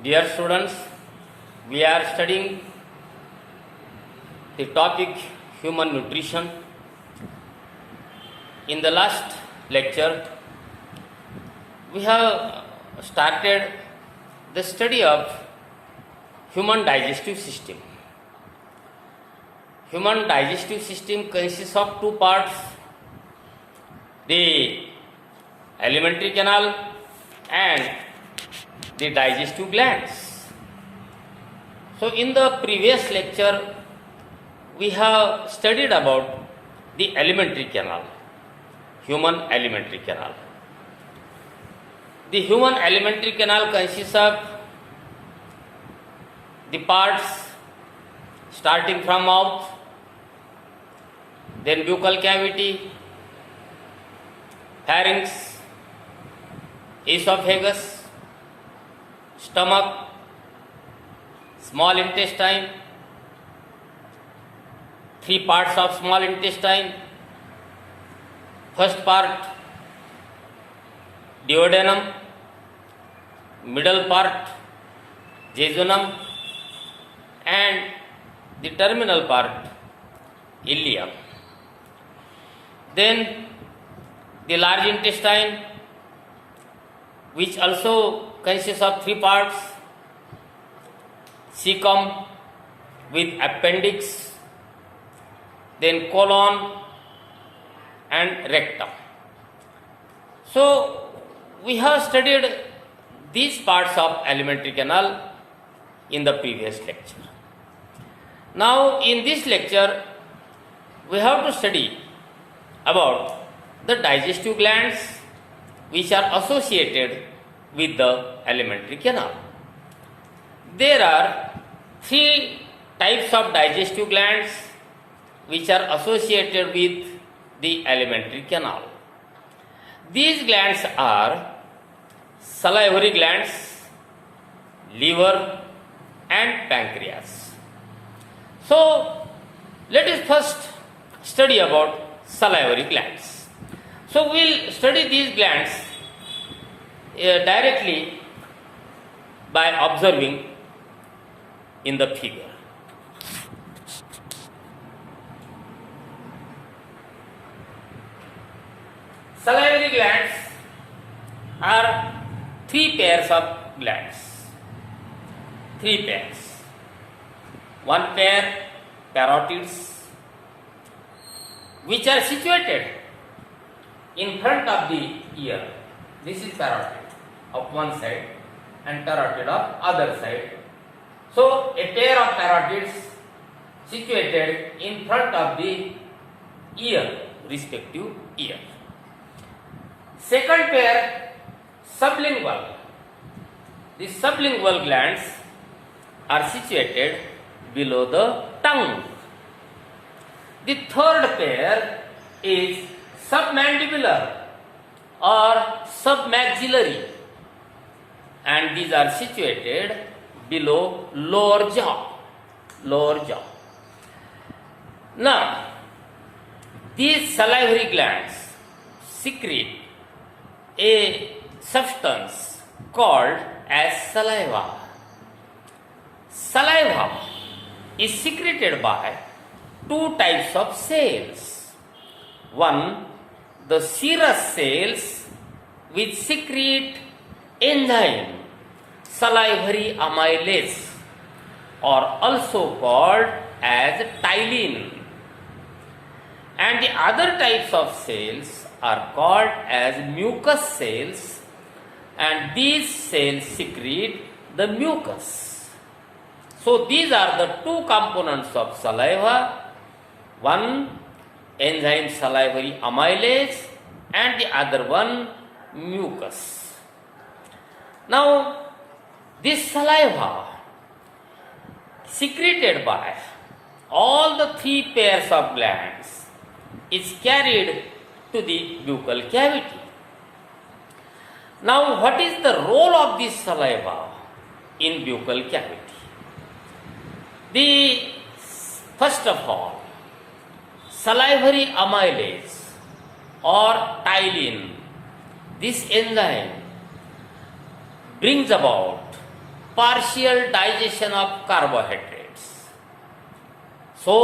Dear students, we are studying the topic human nutrition. In the last lecture, we have started the study of human digestive system. Human digestive system consists of two parts: the alimentary canal and the digestive glands. So in the previous lecture we have studied about the alimentary canal, human alimentary canal. The human alimentary canal consists of the parts starting from mouth, then buccal cavity, pharynx, esophagus, stomach, small intestine, three parts of small intestine. First part, duodenum, middle part, jejunum, and the terminal part, ileum. Then the large intestine, which also consists of three parts: cecum with appendix, then colon and rectum. So we have studied these parts of alimentary canal in the previous lecture. Now in this lecture we have to study about the digestive glands which are associated with the alimentary canal. There are three types of digestive glands which are associated with the alimentary canal. These glands are salivary glands, liver, and pancreas. So let us first study about salivary glands. So we will study these glands directly by observing in the figure. Salivary glands are three pairs of glands. Three pairs. One pair, parotids, which are situated in front of the ear. This is parotid of one side and parotid of other side. So a pair of parotids situated in front of the ear, respective ear. Second pair, sublingual. The sublingual glands are situated below the tongue. The third pair is submandibular or submaxillary, and these are situated below lower jaw. Now, these salivary glands secrete a substance called as saliva. Saliva is secreted by two types of cells. One, the serous cells which secrete enzyme salivary amylase, or also called as ptyalin, and the other types of cells are called as mucus cells, and these cells secrete the mucus. So these are the two components of saliva: one, enzyme salivary amylase, and the other one, mucus. Now this saliva secreted by all the three pairs of glands is carried to the buccal cavity. Now what is the role of this saliva in buccal cavity? First of all, salivary amylase or ptyalin, this enzyme brings about partial digestion of carbohydrates. So,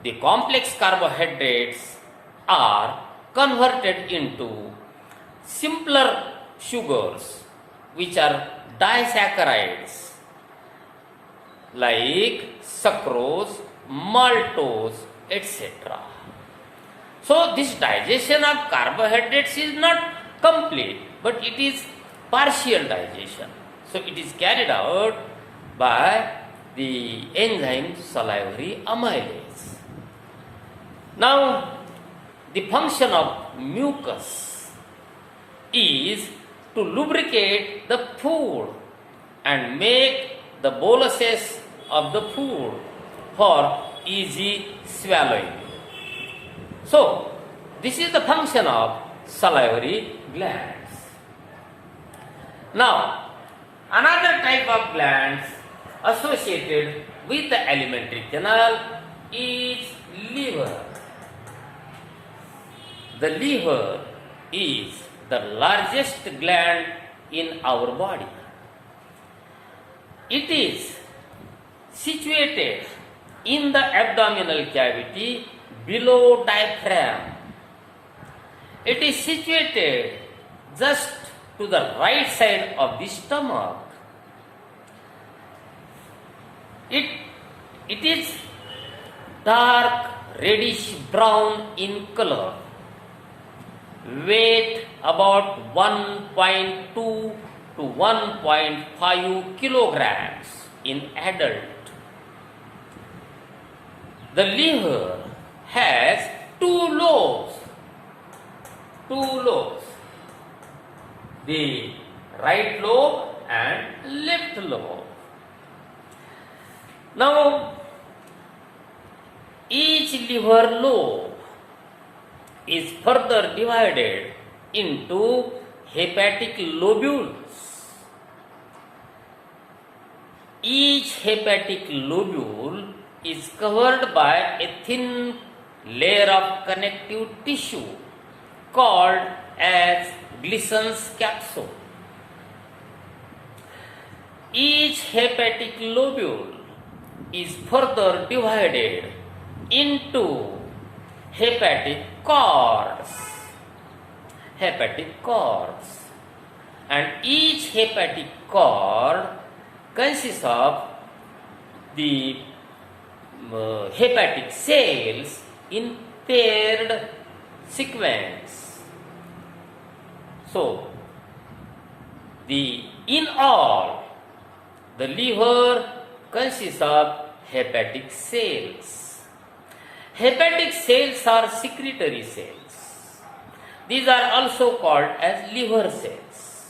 the complex carbohydrates are converted into simpler sugars, which are disaccharides like sucrose, maltose, etc. So, this digestion of carbohydrates is not complete, but it is partial digestion. So, it is carried out by the enzyme salivary amylase. Now, the function of mucus is to lubricate the food and make the boluses of the food for easy swallowing. So, this is the function of salivary glands. Now, another type of glands associated with the alimentary canal is liver. The liver is the largest gland in our body. It is situated in the abdominal cavity below diaphragm. It is situated just to the right side of the stomach. It is dark reddish brown in color. Weight about 1.2 to 1.5 kilograms in adult. The liver has two lobes. The right lobe and left lobe. Now, each liver lobe is further divided into hepatic lobules. Each hepatic lobule is covered by a thin layer of connective tissue called as Glissen's capsule. Each hepatic lobule is further divided into hepatic cords. And each hepatic cord consists of the hepatic cells in paired sequence. So, in all, the liver consists of hepatic cells. Hepatic cells are secretory cells. These are also called as liver cells.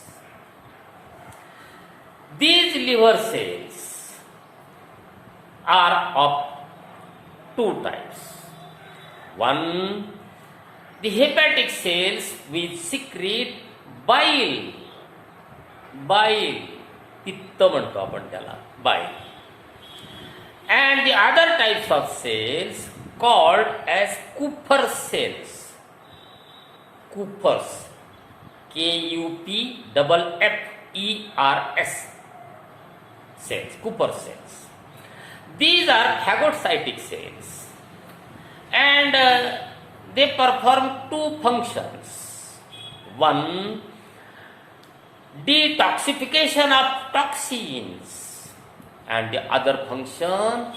These liver cells are of two types. One, the hepatic cells which secrete bile, पित्त म्हणतो आपण त्याला, bile. And the other types of cells called as Kupffer cells. Kupfers, Kupffers cells, Kupffer cells. These are phagocytic cells, and they perform two functions. One, detoxification of toxins, and the other function,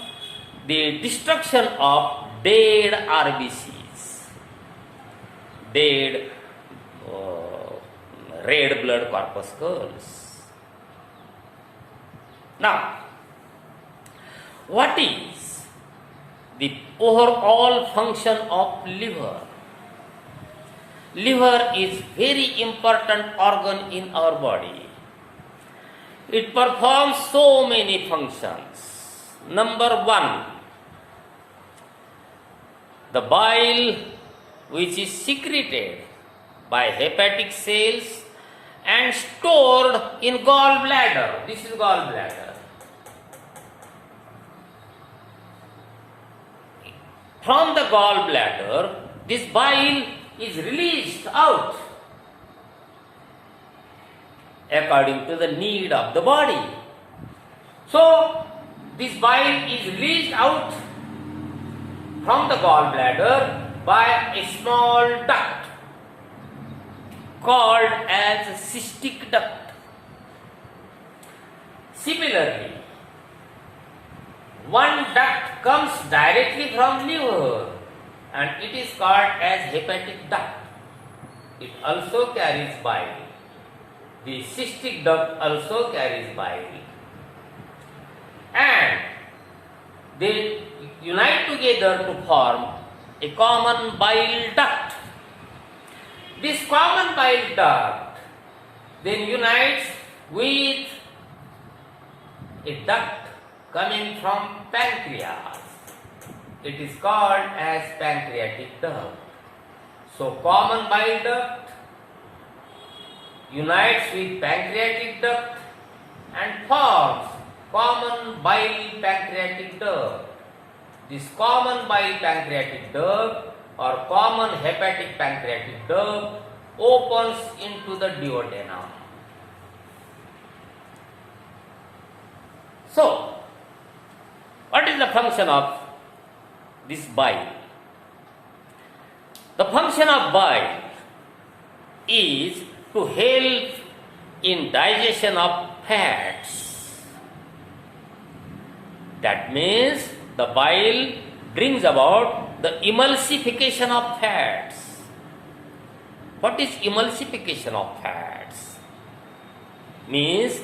the destruction of dead RBCs, dead red blood corpuscles. Now, what is the overall function of liver? Liver is very important organ in our body. It performs so many functions. Number one, the bile which is secreted by hepatic cells and stored in gallbladder. This is gallbladder. From the gallbladder, this bile is released out according to the need of the body. So this bile is released out from the gallbladder by a small duct called as cystic duct. Similarly, one duct comes directly from liver and it is called as hepatic duct. It also carries bile. The cystic duct also carries bile. And they unite together to form a common bile duct. This common bile duct then unites with a duct coming from pancreas. It is called as pancreatic duct. So common bile duct unites with pancreatic duct and forms common bile pancreatic duct. This common bile pancreatic duct or common hepatic pancreatic duct opens into the duodenum. So, what is the function of this bile? The function of bile is to help in digestion of fats. That means the bile brings about the emulsification of fats. What is emulsification of fats? Means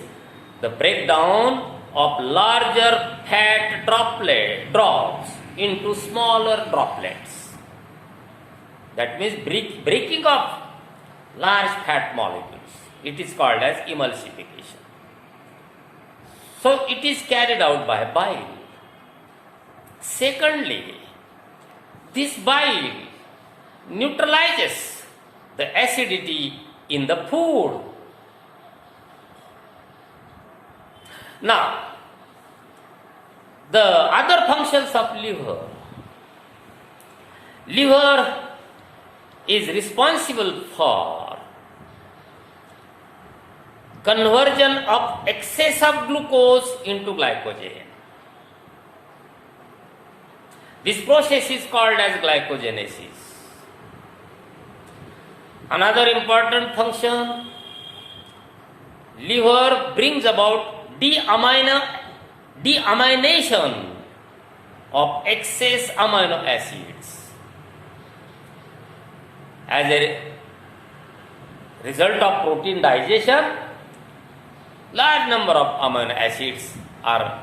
the breakdown of larger fat drops into smaller droplets. That means breaking of large fat molecules. It is called as emulsification. So it is carried out by bile. Secondly, this bile neutralizes the acidity in the food. Now, the other functions of liver. Liver is responsible for conversion of excess of glucose into glycogen. This process is called as glycogenesis. Another important function, liver brings about deamination of excess amino acids. As a result of protein digestion, large number of amino acids are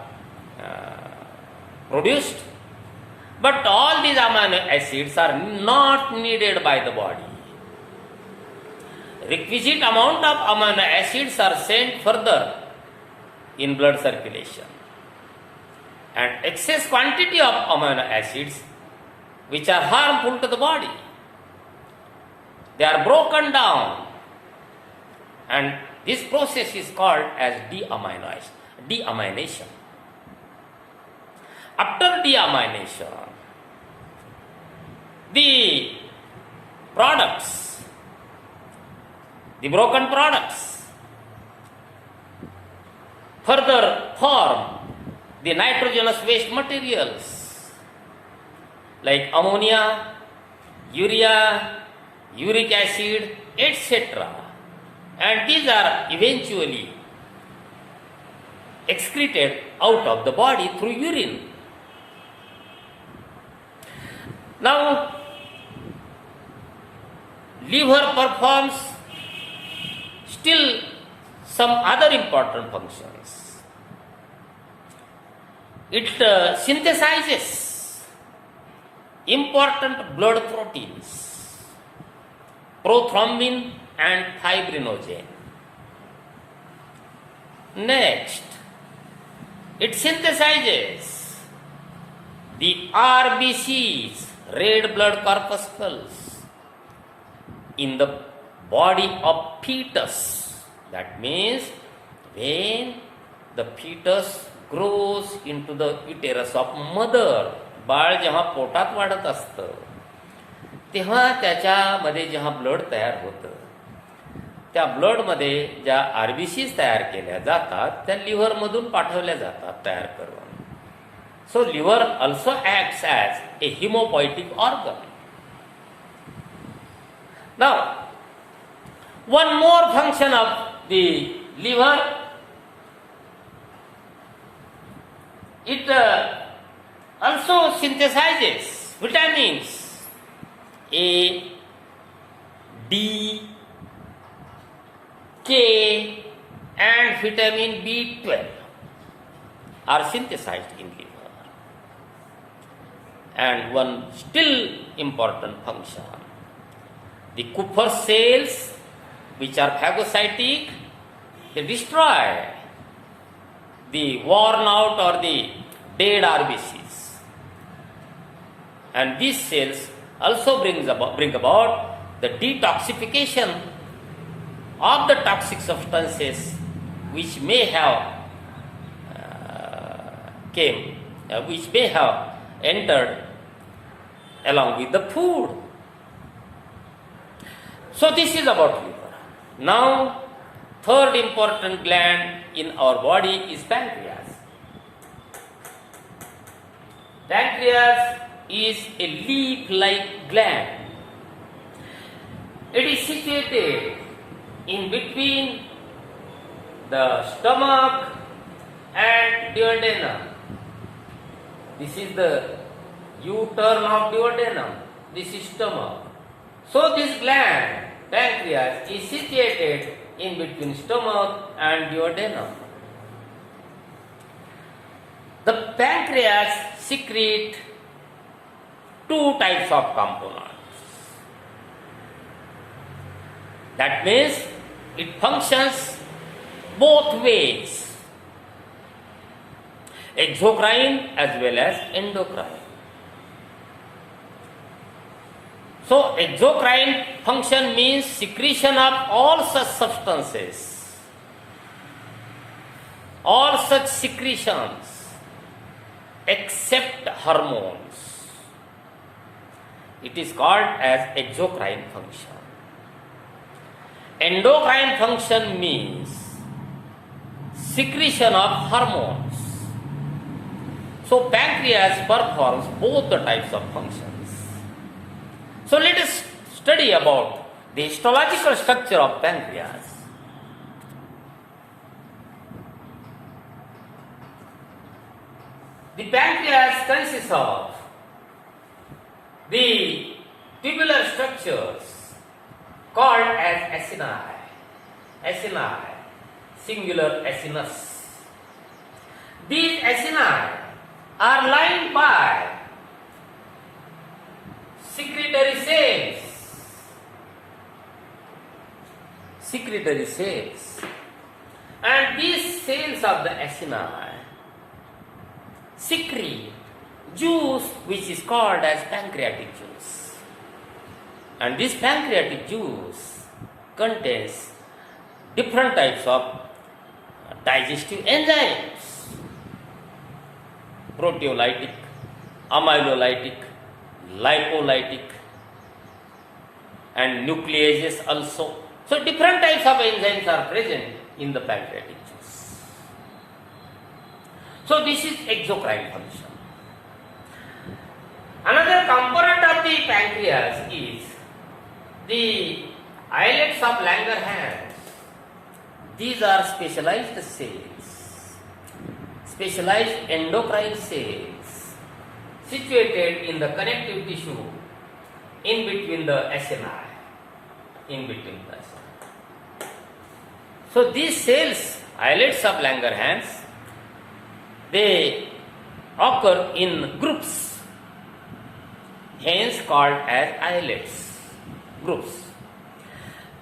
produced, but all these amino acids are not needed by the body. Requisite amount of amino acids are sent further in blood circulation, and excess quantity of amino acids which are harmful to the body, they are broken down, and this process is called as deamination. After deamination, the products, the broken products, further form the nitrogenous waste materials like ammonia, urea, uric acid, etc. And these are eventually excreted out of the body through urine. Now, liver performs still some other important functions. It synthesizes important blood proteins, prothrombin and fibrinogen. Next, it synthesizes the RBCs, red blood corpuscles, in the body of fetus. That means when the fetus grows into the uterus of mother, बाळ जेव्हा पोटात वाढत असतं तेव्हा त्याच्यामध्ये जेव्हा blood तयार होतं त्या ब्लडमध्ये ज्या आरबीसीज तयार केल्या जातात त्या लिव्हरमधून पाठवल्या जातात तयार करून. सो liver also acts as A हिमोपॉयटिक organ. Now one more function of the liver, it also synthesizes vitamins A, D, K and vitamin B12 are synthesized in liver. And one still important function, the Kupffer cells, which are phagocytic, they destroy the worn out or the dead RBCs. And these cells also bring about the detoxification of the toxic substances which may have which may have entered along with the food. So this is about liver. Now, third important gland in our body is pancreas. Pancreas is a leaf-like gland. It is situated in between the stomach and duodenum. This is the U-turn of duodenum. This is stomach. So this gland, pancreas, is situated in between stomach and duodenum. The pancreas secrete two types of components. That means it functions both ways, exocrine as well as endocrine. So exocrine function means secretion of all such substances, all such secretions except hormones. It is called as exocrine function. Endocrine function means secretion of hormones. So pancreas performs both the types of functions. So let us study about the histological structure of pancreas. The pancreas consists of the tubular structures called as acini. Acini, singular acinus. These acini are lined by secretory cells. Secretory cells. And these cells of the acini secrete juice which is called as pancreatic juice. And this pancreatic juice contains different types of digestive enzymes. Proteolytic, amylolytic, lipolytic and nucleases also. So different types of enzymes are present in the pancreatic juice. So this is exocrine function. Another component of the pancreas is the islets of Langerhans. These are specialized cells, specialized endocrine cells situated in the connective tissue in between the acini. So these cells, islets of Langerhans, they occur in groups, hence called as islets, groups.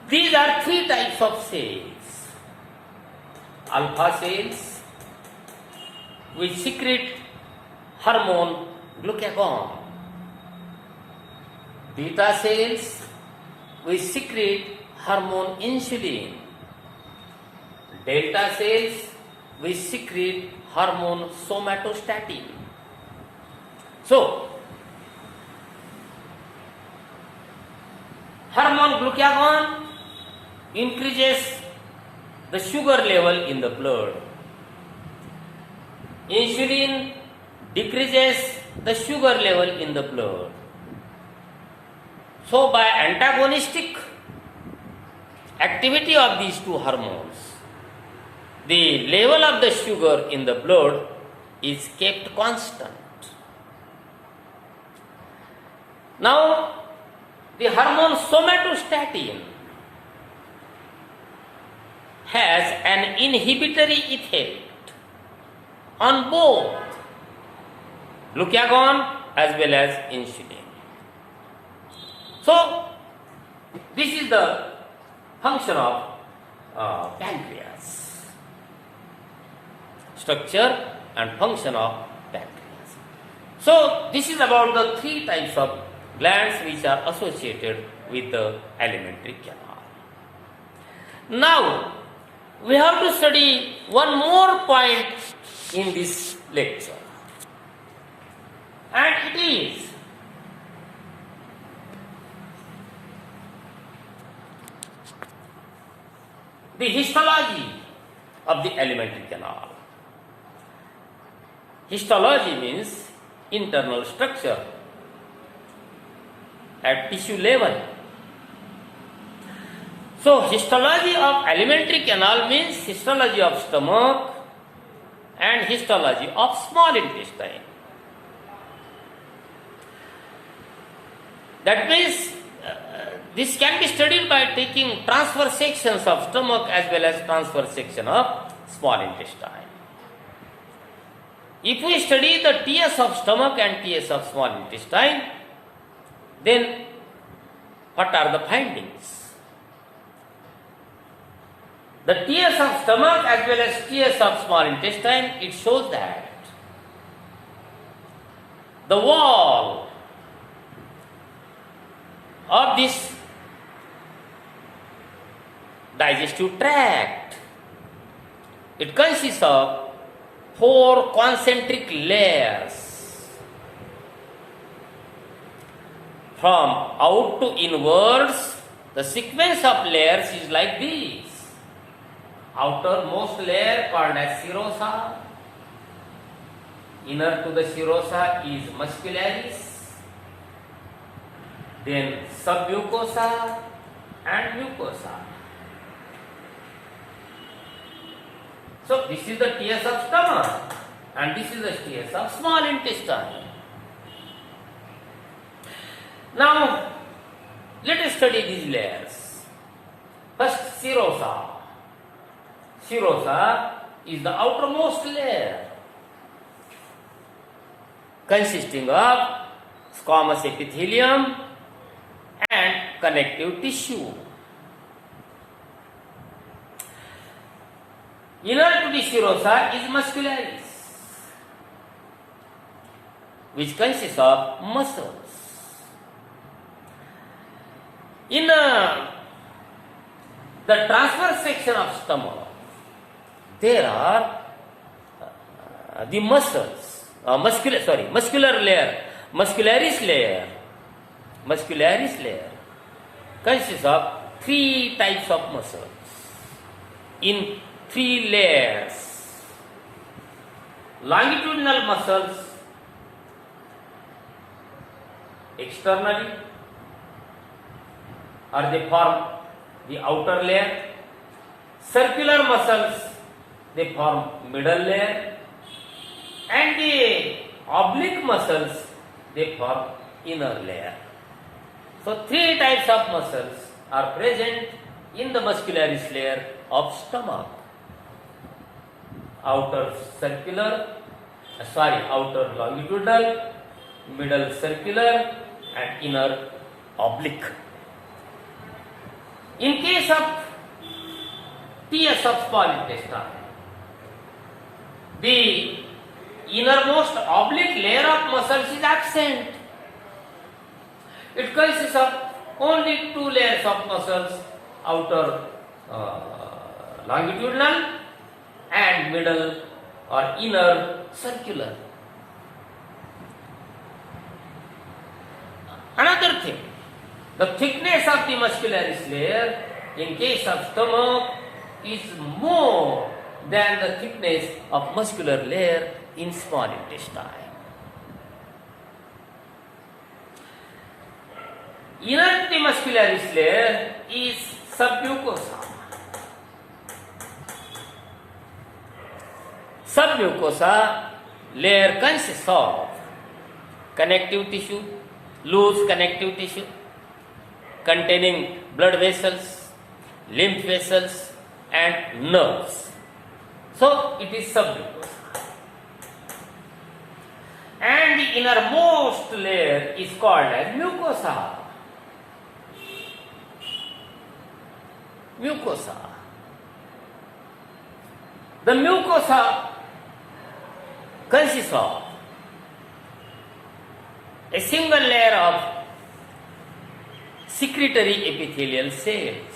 These are three types of cells. Alpha cells, which secrete hormone glucagon. Beta cells, which secrete hormone insulin. Delta cells, which secrete hormone somatostatin. So, hormone glucagon increases the sugar level in the blood. Insulin decreases the sugar level in the blood. So by antagonistic activity of these two hormones, the level of the sugar in the blood is kept constant. Now, the hormone somatostatin has an inhibitory effect on both glucagon as well as insulin. So, this is the function of pancreas. Structure and function of pancreas. So, this is about the three types of glands which are associated with the alimentary canal. Now, we have to study one more point in this lecture, and it is the histology of the alimentary canal. Histology means internal structure at tissue level. So, histology of alimentary canal means histology of stomach and histology of small intestine. That means this can be studied by taking transverse sections of stomach as well as transverse section of small intestine. If we study the TS of stomach and TS of small intestine, then what are the findings? The TS of stomach as well as TS of small intestine, it shows that the wall of this digestive tract, it consists of 4 concentric layers. From out to inwards, the sequence of layers is like this. Outermost layer called as serosa. Inner to the serosa is muscularis. Then submucosa and mucosa. So this is the TS of stomach and this is the TS of small intestine. Now let us study these layers. First, serosa. Serosa is the outermost layer consisting of squamous epithelium and connective tissue. Inner to the serosa is muscularis, which consists of muscles. In the transverse section of stomach, there are the muscles, muscular layer, muscularis layer consists of 3 types of muscles in 3 layers. Longitudinal muscles externally, or they form the outer layer. Circular muscles, they form middle layer, and the oblique muscles, they form inner layer. So 3 types of muscles are present in the muscularis layer of stomach. Outer longitudinal, middle circular, and inner oblique. In case of TS of small intestine, the innermost oblique layer of muscles is absent. It consists of only 2 layers of muscles, outer longitudinal and middle or inner circular. Another thing, the thickness of the muscularis layer in case of stomach is more than the thickness of muscular layer in small intestine. Inner muscularis layer is submucosa. Submucosa layer consists of connective tissue, loose connective tissue containing blood vessels, lymph vessels and nerves. So it is submucosa. And the innermost layer is called as mucosa. Mucosa. The mucosa consists of a single layer of secretory epithelial cells.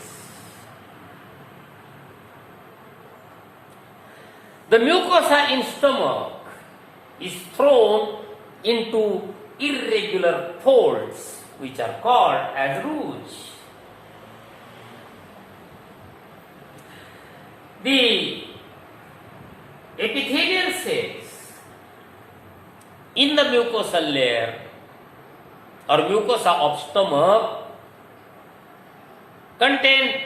The mucosa in stomach is thrown into irregular folds which are called as rouge. The epithelial cells in the mucosal layer or mucosa of stomach contain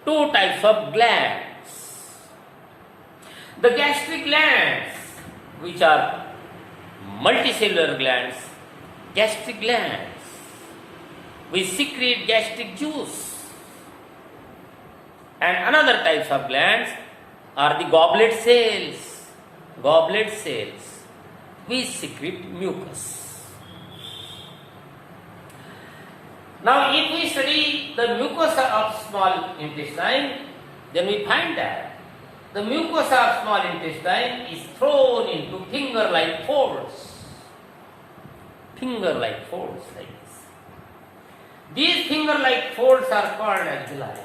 two types of glands. The gastric glands, which are multicellular glands, gastric glands, which secrete gastric juice. And another types of glands are the goblet cells, which secrete mucus. Now, if we study the mucosa of small intestine, then we find that the mucosa of small intestine is thrown into finger-like folds. Finger-like folds like this. These finger-like folds are called as villi.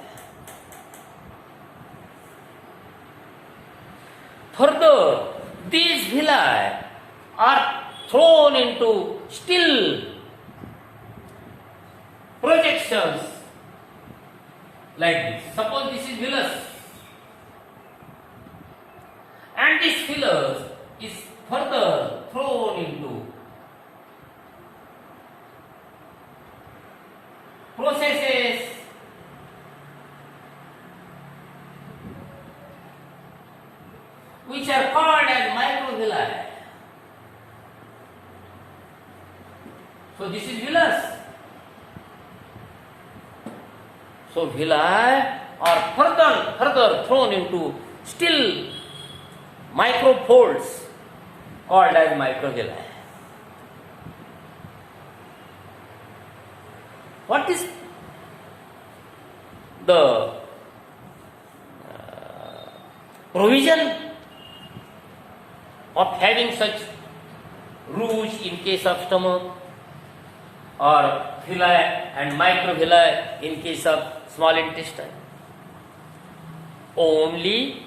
Further, these villi are thrown into still projections like this. Suppose this is villus, and this villus is further thrown into processes which are called as microvilli. So this is villus. So villi are further thrown into still microfolds called as microvilli. What is the provision of having such rouge in case of stomach, or villi and microvilli in case of small intestine? Only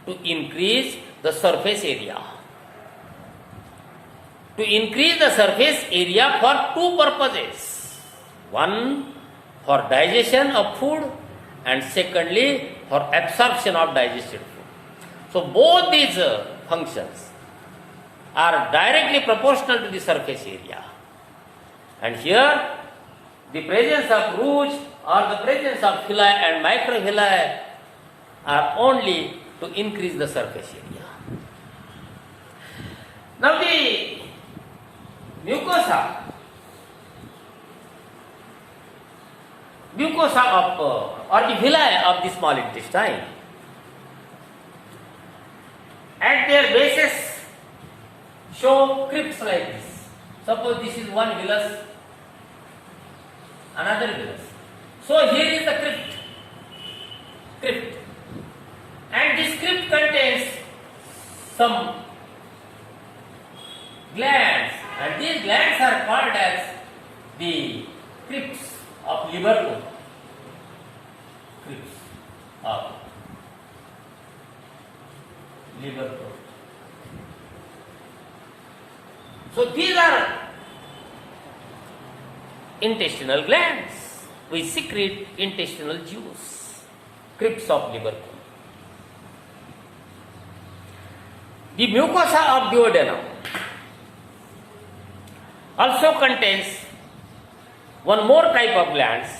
to increase the surface area. To increase the surface area for two purposes. One, for digestion of food, and secondly, for absorption of digested food. So both these functions are directly proportional to the surface area. And here, the presence of rouge or the presence of villi and microvilli are only to increase the surface area. Now the mucosa of or the villi of the small intestine, at their bases show crypts like this. Suppose this is one villus, another villus. So here is the crypt. And this crypt contains some glands, and these glands are called as the crypts of liver. Crypts of liver. So these are intestinal glands. we secrete intestinal juice, crypts of liver. The mucosa of duodenum also contains one more type of glands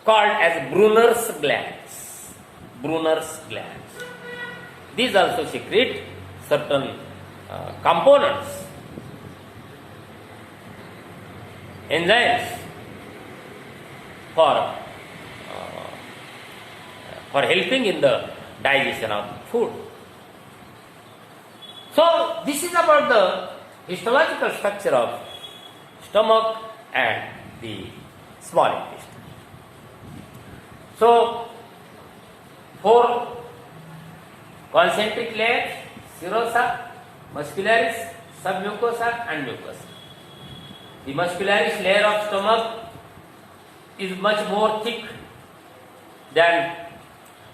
called as Brunner's glands. Brunner's glands. These also secrete certain components, enzymes for helping in the digestion of food. So this is about the histological structure of stomach and the small intestine. So 4 concentric layers: serosa, muscularis, submucosa and mucosa. The muscularis layer of stomach is much more thick than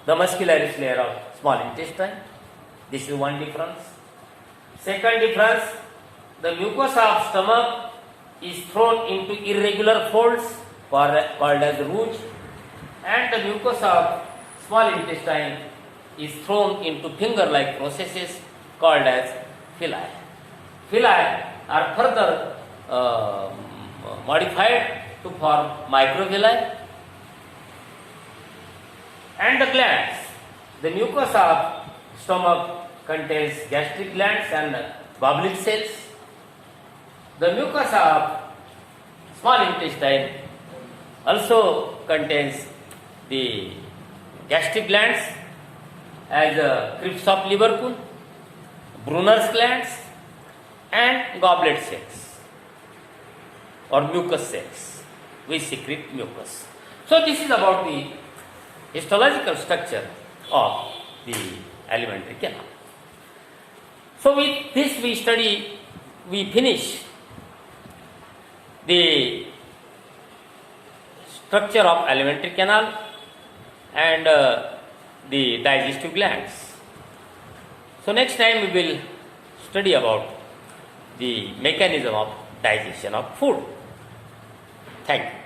the muscularis layer of small intestine. This is one difference. Second difference, the mucosa of stomach is thrown into irregular folds called as rouge, and the mucosa of small intestine is thrown into finger-like processes called as villi. Villi are further modified to form microvilli. And the glands. The mucosa of stomach contains gastric glands and Boblet cells. The mucosa of small intestine also contains the gastric glands as crypts of Lieberkühn, Brunner's glands and goblet cells or mucus cells which secrete mucus. So this is about the histological structure of the alimentary canal. So with this we finish the structure of alimentary canal and the digestive glands. So next time we will study about the mechanism of digestion of food. Thank you.